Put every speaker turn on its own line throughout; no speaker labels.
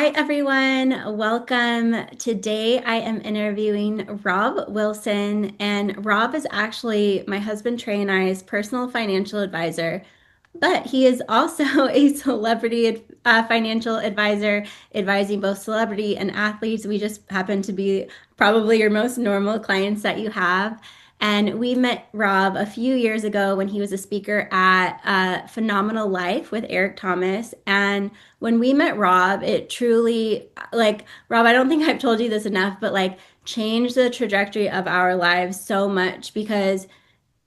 Hi, everyone. Welcome. Today, I am interviewing Rob Wilson, and Rob is actually my husband Trey and I's personal financial advisor, but he is also a celebrity financial advisor, advising both celebrity and athletes. We just happen to be probably your most normal clients that you have. And we met Rob a few years ago when he was a speaker at Phenomenal Life with Eric Thomas. And when we met Rob, it truly, like, Rob, I don't think I've told you this enough, but like, changed the trajectory of our lives so much because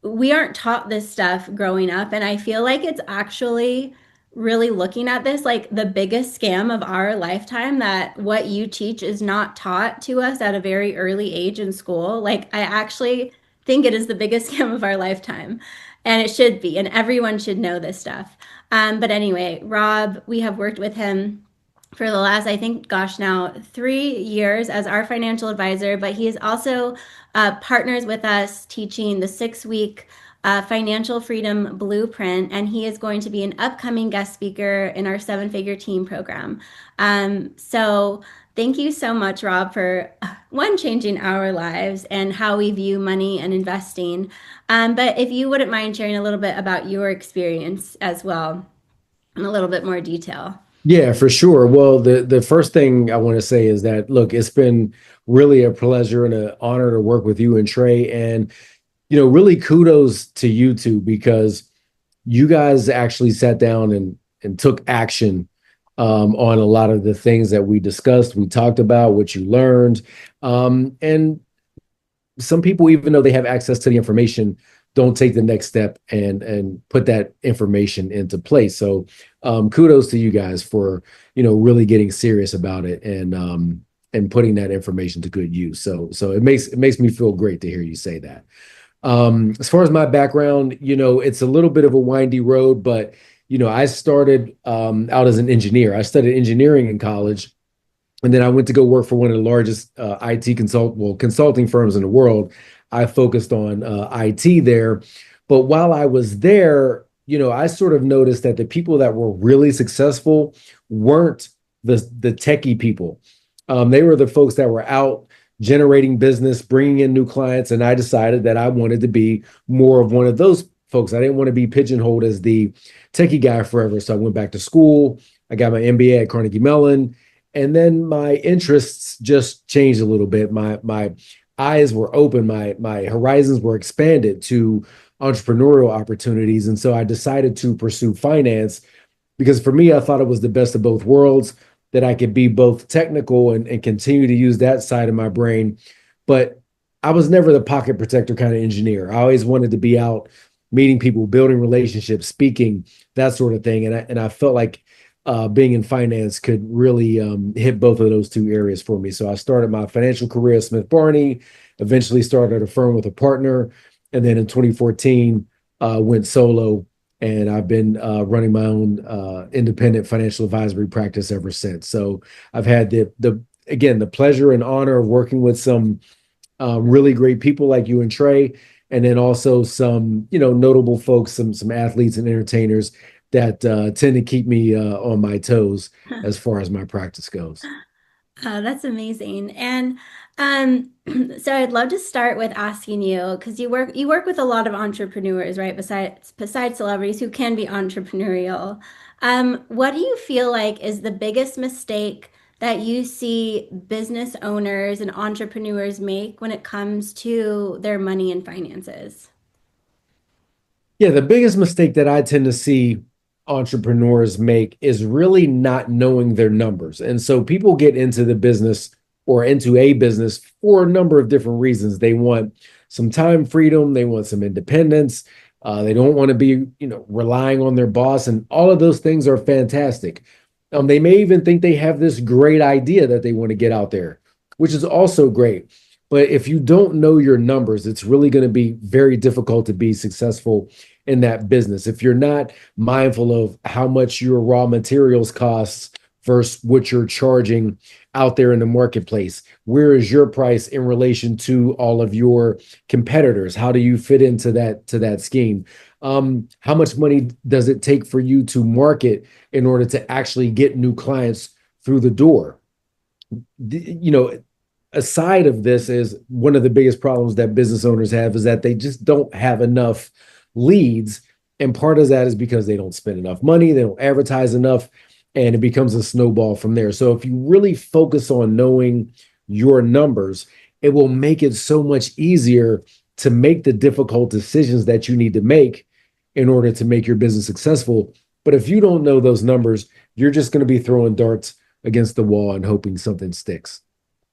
we aren't taught this stuff growing up. And I feel like it's actually really looking at this like the biggest scam of our lifetime, that what you teach is not taught to us at a very early age in school. Like, I actually think it is the biggest scam of our lifetime. And it should be, and everyone should know this stuff. But anyway, Rob, we have worked with him for the last, I think, gosh, now 3 years as our financial advisor, but he is also partners with us teaching the 6 week financial freedom blueprint, and he is going to be an upcoming guest speaker in our seven figure team program. So thank you so much, Rob, for one, changing our lives and how we view money and investing. But if you wouldn't mind sharing a little bit about your experience as well in a little bit more detail.
Yeah, for sure. Well, the first thing I want to say is that, look, it's been really a pleasure and an honor to work with you and Trey. And, really kudos to you two, because you guys actually sat down and took action on a lot of the things that we discussed, we talked about, what you learned. And some people, even though they have access to the information, don't take the next step and put that information into place. So kudos to you guys for really getting serious about it and putting that information to good use. So it makes me feel great to hear you say that. As far as my background, it's a little bit of a windy road, but I started out as an engineer. I studied engineering in college. And then I went to go work for one of the largest consulting firms in the world. I focused on IT there. But while I was there, I sort of noticed that the people that were really successful weren't the techie people. They were the folks that were out generating business, bringing in new clients. And I decided that I wanted to be more of one of those folks. I didn't want to be pigeonholed as the techie guy forever. So I went back to school. I got my MBA at Carnegie Mellon. And then my interests just changed a little bit. My eyes were open, my horizons were expanded to entrepreneurial opportunities. And so I decided to pursue finance because for me, I thought it was the best of both worlds, that I could be both technical and continue to use that side of my brain. But I was never the pocket protector kind of engineer. I always wanted to be out meeting people, building relationships, speaking, that sort of thing. And I felt like being in finance could really hit both of those two areas for me. So I started my financial career at Smith Barney, eventually started a firm with a partner, and then in 2014 went solo, and I've been running my own independent financial advisory practice ever since. So I've had the pleasure and honor of working with some really great people like you and Trey, and then also some notable folks, some athletes and entertainers that tend to keep me on my toes as far as my practice goes.
That's amazing. And so I'd love to start with asking you, because you work with a lot of entrepreneurs, right? Besides celebrities who can be entrepreneurial. What do you feel like is the biggest mistake that you see business owners and entrepreneurs make when it comes to their money and finances?
Yeah, the biggest mistake that I tend to see entrepreneurs make is really not knowing their numbers. And so people get into the business or into a business for a number of different reasons. They want some time freedom, they want some independence, they don't want to be, relying on their boss, and all of those things are fantastic. They may even think they have this great idea that they want to get out there, which is also great. But if you don't know your numbers, it's really going to be very difficult to be successful in that business. If you're not mindful of how much your raw materials costs versus what you're charging out there in the marketplace, where is your price in relation to all of your competitors? How do you fit into that scheme? How much money does it take for you to market in order to actually get new clients through the door. You know, aside of this is one of the biggest problems that business owners have is that they just don't have enough leads. And part of that is because they don't spend enough money, they don't advertise enough, and it becomes a snowball from there. So if you really focus on knowing your numbers, it will make it so much easier to make the difficult decisions that you need to make in order to make your business successful. But if you don't know those numbers, you're just going to be throwing darts against the wall and hoping something sticks.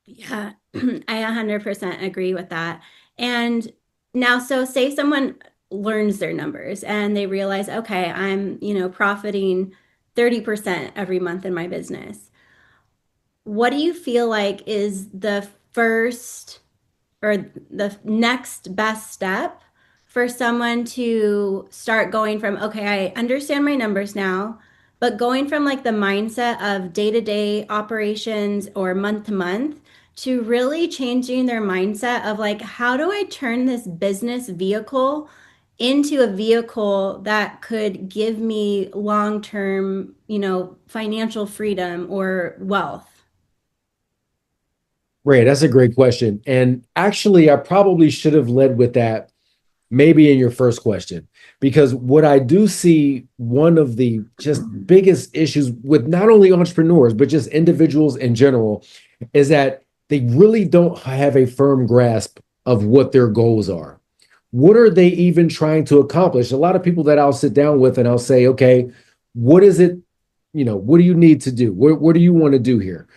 Yeah, I 100% agree with that. And now, so say someone learns their numbers and they realize, okay, I'm, profiting 30% every month in my business. What do you feel like is the first or the next best step for someone to start going from, okay, I understand my numbers now, but going from like the mindset of day-to-day operations or month to month to really changing their mindset of like, how do I turn this business vehicle into a vehicle that could give me long-term, financial freedom or wealth?
Right, that's a great question. And actually, I probably should have led with that maybe in your first question, because what I do see one of the just biggest issues with not only entrepreneurs, but just individuals in general, is that they really don't have a firm grasp of what their goals are. What are they even trying to accomplish? A lot of people that I'll sit down with and I'll say, okay, what is it? What do you need to do? What do you want to do here?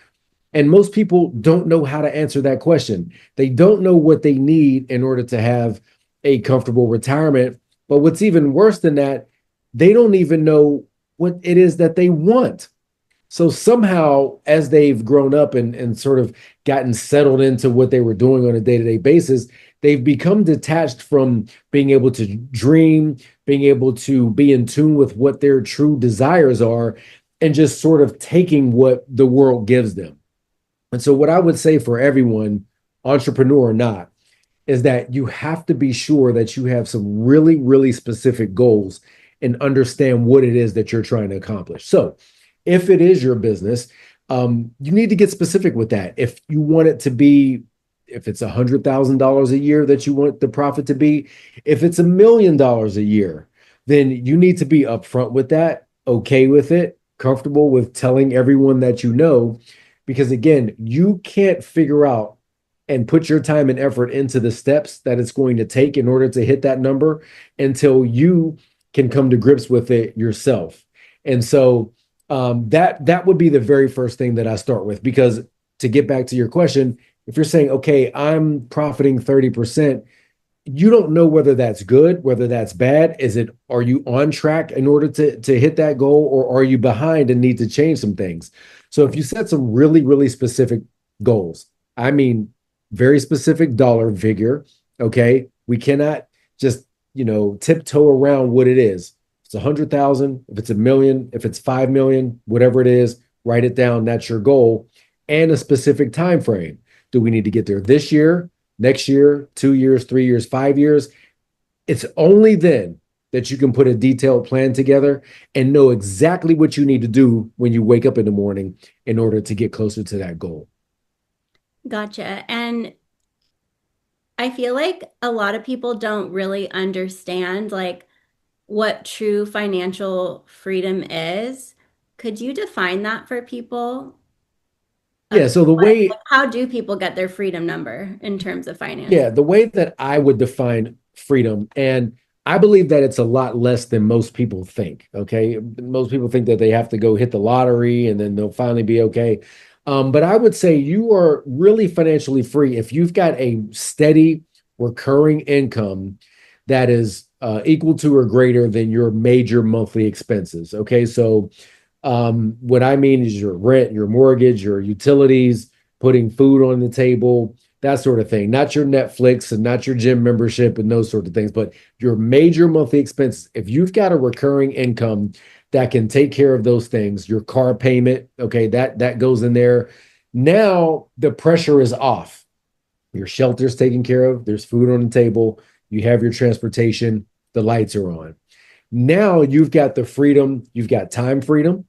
And most people don't know how to answer that question. They don't know what they need in order to have a comfortable retirement. But what's even worse than that, they don't even know what it is that they want. So somehow, as they've grown up and sort of gotten settled into what they were doing on a day-to-day basis, they've become detached from being able to dream, being able to be in tune with what their true desires are, and just sort of taking what the world gives them. And so, what I would say for everyone, entrepreneur or not, is that you have to be sure that you have some really, really specific goals and understand what it is that you're trying to accomplish. So, if it is your business, you need to get specific with that. If you want it to be, if it's $100,000 a year that you want the profit to be, if it's $1 million a year, then you need to be upfront with that, okay with it, comfortable with telling everyone that you know, because again, you can't figure out and put your time and effort into the steps that it's going to take in order to hit that number until you can come to grips with it yourself. And so that would be the very first thing that I start with. Because to get back to your question, if you're saying, okay, I'm profiting 30%, you don't know whether that's good, whether that's bad. Are you on track in order to hit that goal, or are you behind and need to change some things? So if you set some really, really specific goals, I mean, very specific dollar figure, okay? We cannot just, tiptoe around what it is. If it's 100,000, if it's a million, if it's 5 million, whatever it is, write it down. That's your goal, and a specific time frame. Do we need to get there this year, next year, 2 years, 3 years, 5 years? It's only then that you can put a detailed plan together and know exactly what you need to do when you wake up in the morning in order to get closer to that goal.
Gotcha. And I feel like a lot of people don't really understand like what true financial freedom is. Could you define that for people
Yeah,
of
so the
what,
way
like, how do people get their freedom number in terms of finances?
Yeah, the way that I would define freedom, and I believe that it's a lot less than most people think. Okay. Most people think that they have to go hit the lottery and then they'll finally be okay. But I would say you are really financially free if you've got a steady, recurring income that is equal to or greater than your major monthly expenses. Okay. So what I mean is your rent, your mortgage, your utilities, putting food on the table, that sort of thing. Not your Netflix and not your gym membership and those sort of things, but your major monthly expenses. If you've got a recurring income that can take care of those things, your car payment, okay, that goes in there. Now the pressure is off. Your shelter's taken care of. There's food on the table. You have your transportation. The lights are on. Now you've got the freedom. You've got time freedom.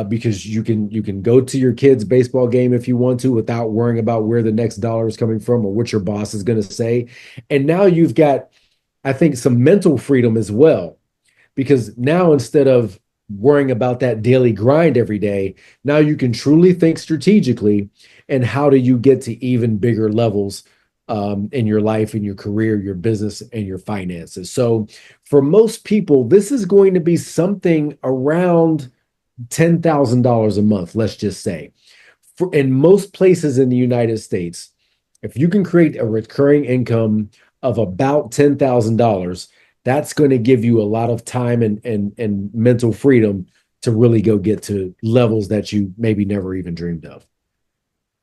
because you can go to your kid's baseball game if you want to without worrying about where the next dollar is coming from or what your boss is going to say. And now you've got, I think, some mental freedom as well, because now instead of worrying about that daily grind every day, now you can truly think strategically and how do you get to even bigger levels in your life, in your career, your business, and your finances. So for most people, this is going to be something around $10,000 a month, let's just say. In most places in the United States, if you can create a recurring income of about $10,000, that's going to give you a lot of time and mental freedom to really go get to levels that you maybe never even dreamed of.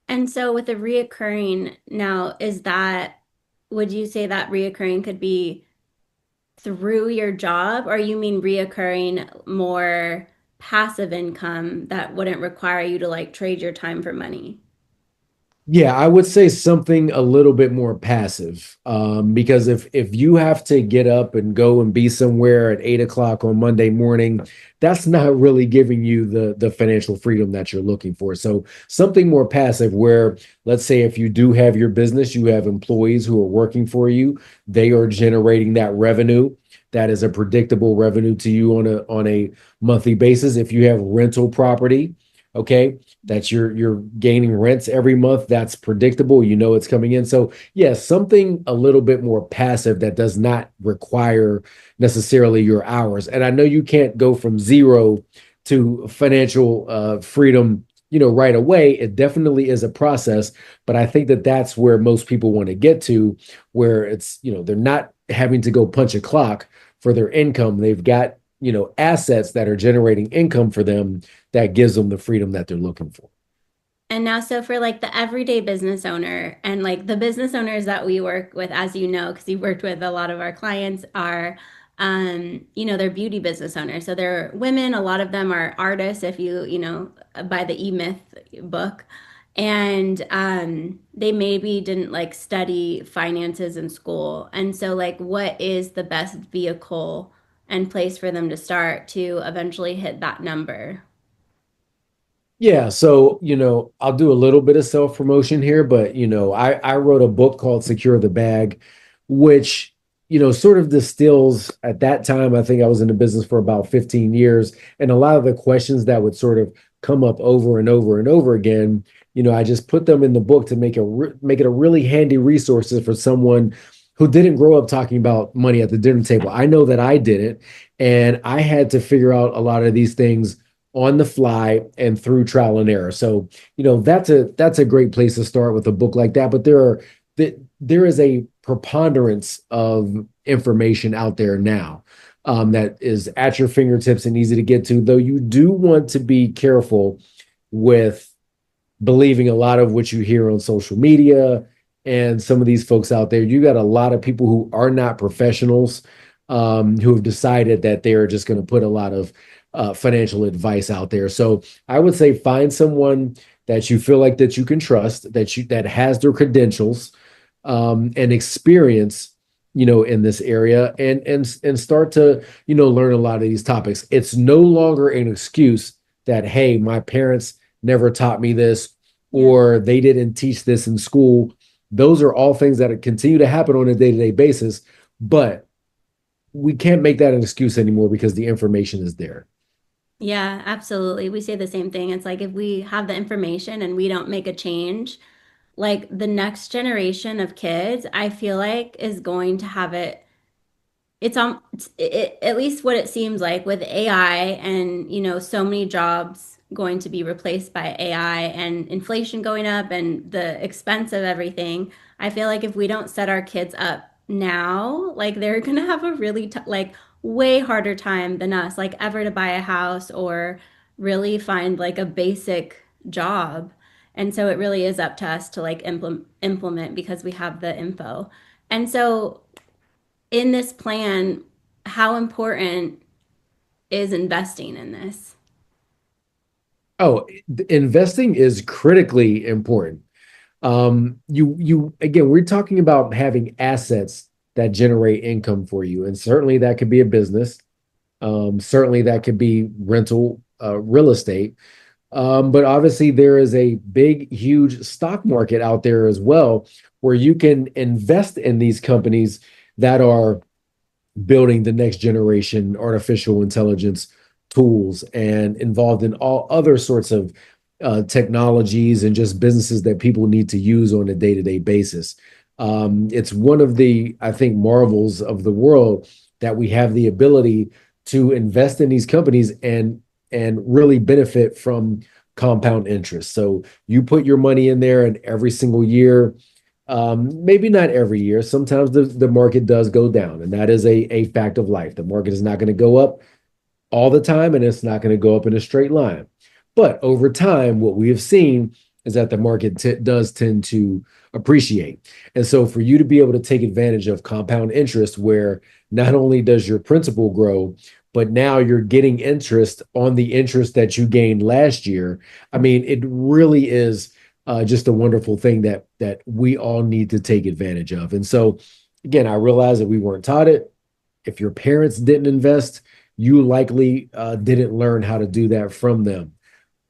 And so with the reoccurring now, would you say that reoccurring could be through your job, or you mean reoccurring more passive income that wouldn't require you to like trade your time for money?
Yeah, I would say something a little bit more passive. Because if you have to get up and go and be somewhere at 8 o'clock on Monday morning, that's not really giving you the financial freedom that you're looking for. So something more passive where, let's say if you do have your business, you have employees who are working for you, they are generating that revenue. That is a predictable revenue to you on a monthly basis. If you have rental property, okay, that's you're gaining rents every month, that's predictable, you know it's coming in. So yeah, something a little bit more passive that does not require necessarily your hours. And I know you can't go from zero to financial freedom, right away. It definitely is a process, but I think that that's where most people want to get to, where it's, they're not having to go punch a clock for their income. They've got, assets that are generating income for them that gives them the freedom that they're looking for.
And now, so for like the everyday business owner and like the business owners that we work with, as you know, because you've worked with a lot of our clients, are, they're beauty business owners. So they're women. A lot of them are artists, if buy the E-Myth book. And they maybe didn't like study finances in school. And so, like, what is the best vehicle and place for them to start to eventually hit that number?
Yeah, so I'll do a little bit of self promotion here, but I wrote a book called Secure the Bag, which sort of distills, at that time, I think I was in the business for about 15 years, and a lot of the questions that would sort of come up over and over and over again, I just put them in the book to make it a really handy resources for someone who didn't grow up talking about money at the dinner table. I know that I didn't, and I had to figure out a lot of these things on the fly and through trial and error. So, that's a great place to start with a book like that. But there is a preponderance of information out there now, that is at your fingertips and easy to get to. Though you do want to be careful with believing a lot of what you hear on social media and some of these folks out there. You got a lot of people who are not professionals, who have decided that they're just going to put a lot of financial advice out there. So I would say find someone that you feel like that you can trust, that has their credentials, and experience, in this area, and start to, learn a lot of these topics. It's no longer an excuse that, hey, my parents never taught me this,
Yeah.
or they didn't teach this in school. Those are all things that continue to happen on a day-to-day basis, but we can't make that an excuse anymore because the information is there.
Yeah, absolutely. We say the same thing. It's like if we have the information and we don't make a change, like the next generation of kids, I feel like is going to have it. At least what it seems like with AI and, so many jobs going to be replaced by AI and inflation going up and the expense of everything. I feel like if we don't set our kids up now, like they're going to have a really like way harder time than us, like ever to buy a house or really find like a basic job. And so it really is up to us to like implement because we have the info. And so in this plan, how important is investing in this?
Oh, investing is critically important. You again, we're talking about having assets that generate income for you, and certainly that could be a business. Certainly that could be rental real estate. But obviously, there is a big, huge stock market out there as well, where you can invest in these companies that are building the next generation artificial intelligence tools and involved in all other sorts of technologies and just businesses that people need to use on a day-to-day basis. It's one of the, I think, marvels of the world that we have the ability to invest in these companies and really benefit from compound interest. So you put your money in there, and every single year, maybe not every year. Sometimes the market does go down, and that is a fact of life. The market is not going to go up all the time, and it's not going to go up in a straight line. But over time, what we have seen is that the market does tend to appreciate. And so, for you to be able to take advantage of compound interest, where not only does your principal grow, but now you're getting interest on the interest that you gained last year. I mean, it really is just a wonderful thing that we all need to take advantage of. And so, again, I realize that we weren't taught it. If your parents didn't invest, you likely didn't learn how to do that from them.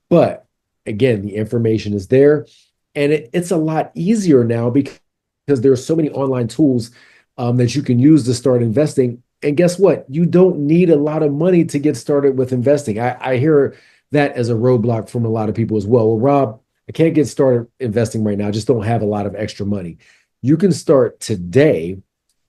But again, the information is there, and it's a lot easier now because there are so many online tools that you can use to start investing. And guess what? You don't need a lot of money to get started with investing. I hear that as a roadblock from a lot of people as well. Well, Rob, I can't get started investing right now. I just don't have a lot of extra money. You can start today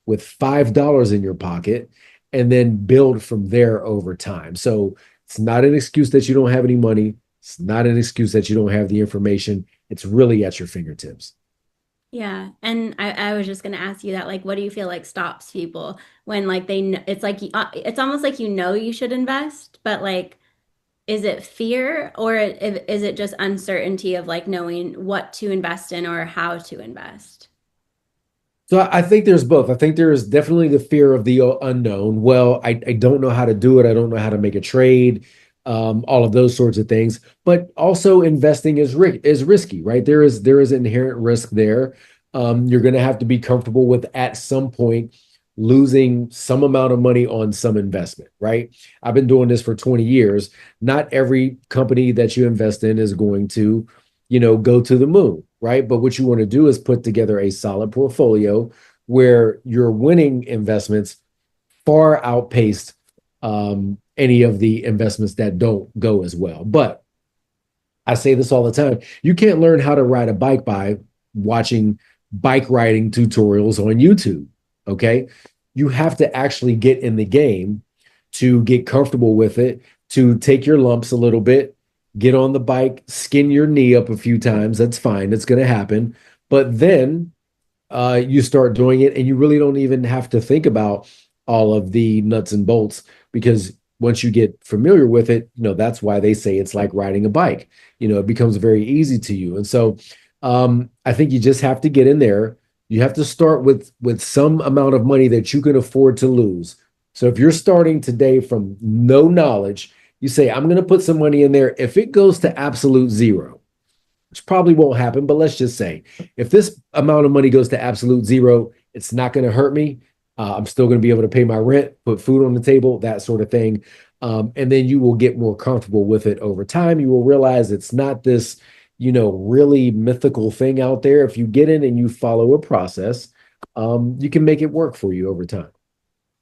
with $5 in your pocket and then build from there over time. So it's not an excuse that you don't have any money. It's not an excuse that you don't have the information. It's really at your fingertips.
Yeah. And I was just going to ask you that, like, what do you feel like stops people when like it's like, it's almost like, you should invest, but like, is it fear or is it just uncertainty of like knowing what to invest in or how to invest?
So I think there's both. I think there is definitely the fear of the unknown. Well, I don't know how to do it. I don't know how to make a trade, all of those sorts of things. But also investing is risky, right? There is inherent risk there. You're going to have to be comfortable with at some point losing some amount of money on some investment, right? I've been doing this for 20 years. Not every company that you invest in is going to, go to the moon, right? But what you want to do is put together a solid portfolio where your winning investments far outpaced any of the investments that don't go as well. But I say this all the time. You can't learn how to ride a bike by watching bike riding tutorials on YouTube. Okay. You have to actually get in the game to get comfortable with it, to take your lumps a little bit, get on the bike, skin your knee up a few times. That's fine. It's going to happen. But then you start doing it and you really don't even have to think about all of the nuts and bolts because once you get familiar with it, that's why they say it's like riding a bike. It becomes very easy to you. And so I think you just have to get in there. You have to start with some amount of money that you can afford to lose. So if you're starting today from no knowledge, you say, I'm going to put some money in there. If it goes to absolute zero, which probably won't happen, but let's just say if this amount of money goes to absolute zero, it's not going to hurt me. I'm still going to be able to pay my rent, put food on the table, that sort of thing. And then you will get more comfortable with it over time. You will realize it's not this, really mythical thing out there. If you get in and you follow a process, you can make it work for you over time.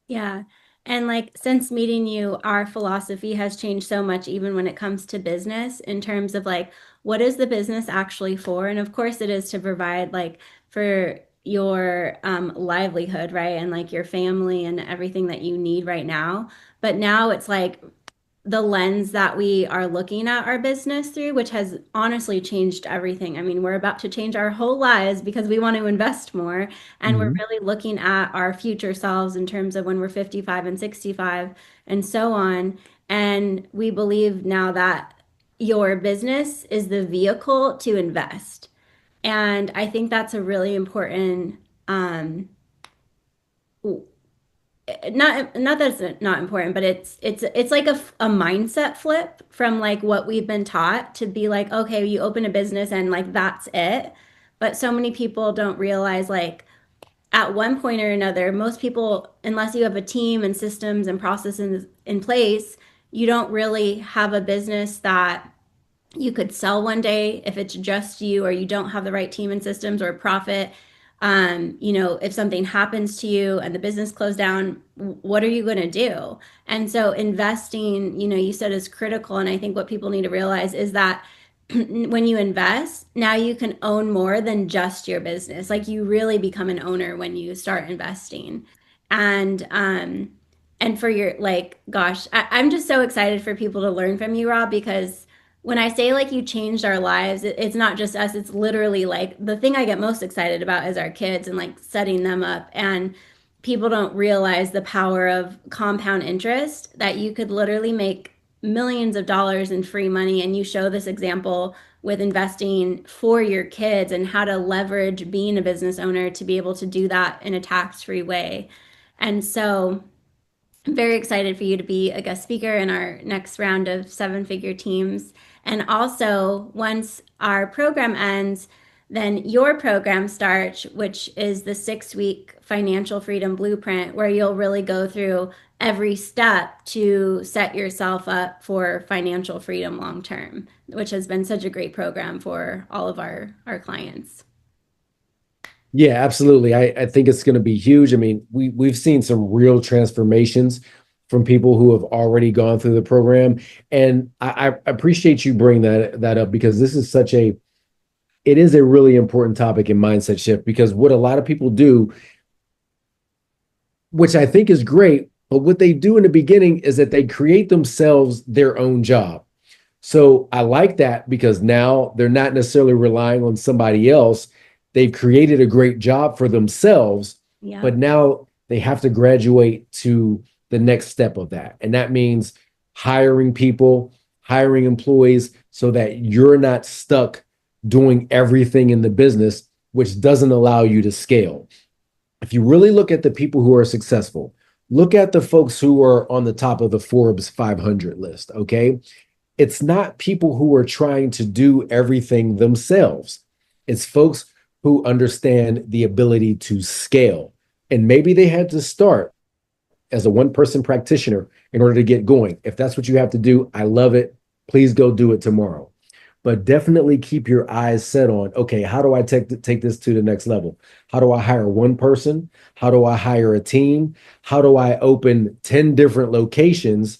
Yeah. And like since meeting you, our philosophy has changed so much, even when it comes to business, in terms of like, what is the business actually for? And of course, it is to provide like for your livelihood, right? And like your family and everything that you need right now. But now it's like the lens that we are looking at our business through, which has honestly changed everything. I mean, we're about to change our whole lives because we want to invest more. And we're
Mhm.
really looking at our future selves in terms of when we're 55 and 65 and so on. And we believe now that your business is the vehicle to invest. And I think that's a really important um, not that it's not important, but it's like a mindset flip from like what we've been taught to be like, okay, you open a business and like that's it. But so many people don't realize like at one point or another, most people, unless you have a team and systems and processes in place, you don't really have a business that you could sell one day if it's just you or you don't have the right team and systems or profit. If something happens to you and the business closed down, what are you going to do? And so investing, you said, is critical. And I think what people need to realize is that when you invest, now you can own more than just your business. Like you really become an owner when you start investing. And for your like, gosh, I'm just so excited for people to learn from you, Rob, because when I say like you changed our lives, it's not just us. It's literally like the thing I get most excited about is our kids and like setting them up. And people don't realize the power of compound interest that you could literally make millions of dollars in free money. And you show this example with investing for your kids and how to leverage being a business owner to be able to do that in a tax-free way. And so I'm very excited for you to be a guest speaker in our next round of seven-figure teams. And also, once our program ends, then your program starts, which is the 6-week financial freedom blueprint, where you'll really go through every step to set yourself up for financial freedom long term, which has been such a great program for all of our clients.
Yeah, absolutely. I think it's going to be huge. I mean, we've seen some real transformations from people who have already gone through the program, and I appreciate you bringing that up because this is such a it is a really important topic in mindset shift because what a lot of people do, which I think is great, but what they do in the beginning is that they create themselves their own job. So I like that because now they're not necessarily relying on somebody else. They've created a great job for themselves, but
Yep.
now they have to graduate to the next step of that. And that means hiring people, hiring employees so that you're not stuck doing everything in the business, which doesn't allow you to scale. If you really look at the people who are successful, look at the folks who are on the top of the Forbes 500 list, okay? It's not people who are trying to do everything themselves. It's folks who understand the ability to scale. And maybe they had to start as a one person practitioner in order to get going. If that's what you have to do, I love it. Please go do it tomorrow. But definitely keep your eyes set on, okay, how do I take this to the next level? How do I hire one person? How do I hire a team? How do I open 10 different locations?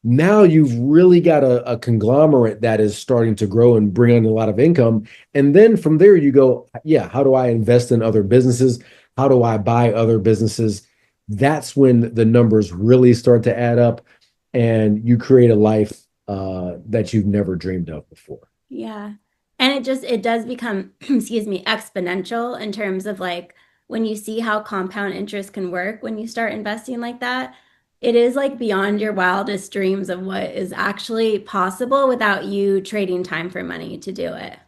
Now you've really got a conglomerate that is starting to grow and bring in a lot of income. And then from there, you go, yeah, how do I invest in other businesses? How do I buy other businesses? That's when the numbers really start to add up and you create a life that you've never dreamed of before.
Yeah. And it does become, excuse me, exponential in terms of like when you see how compound interest can work when you start investing like that, it is like beyond your wildest dreams of what is actually possible without you trading time for money to do it.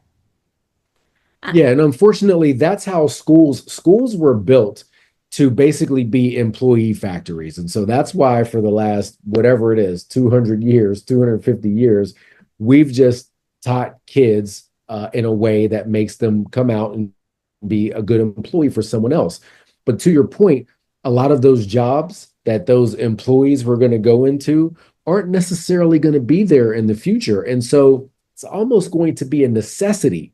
Uh,
Yeah, and unfortunately, that's how schools were built to basically be employee factories. And so that's why for the last whatever it is, 200 years, 250 years, we've just taught kids in a way that makes them come out and be a good employee for someone else. But to your point, a lot of those jobs that those employees were going to go into aren't necessarily going to be there in the future. And so it's almost going to be a necessity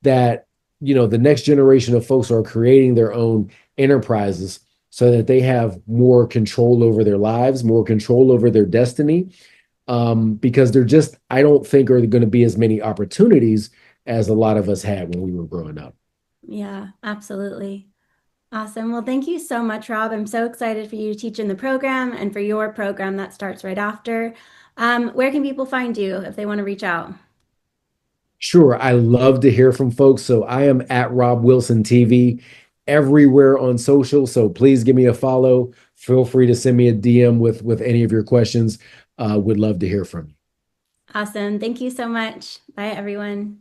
that the next generation of folks are creating their own enterprises so that they have more control over their lives, more control over their destiny, because they're just I don't think are going to be as many opportunities as a lot of us had when we were growing up.
yeah, absolutely. Awesome. Well, thank you so much, Rob. I'm so excited for you to teach in the program and for your program that starts right after. Where can people find you if they want to reach out?
Sure, I love to hear from folks, so I am at Rob Wilson TV everywhere on social. So please give me a follow. Feel free to send me a DM with any of your questions. Would love to hear from you.
Awesome. Thank you so much. Bye, everyone.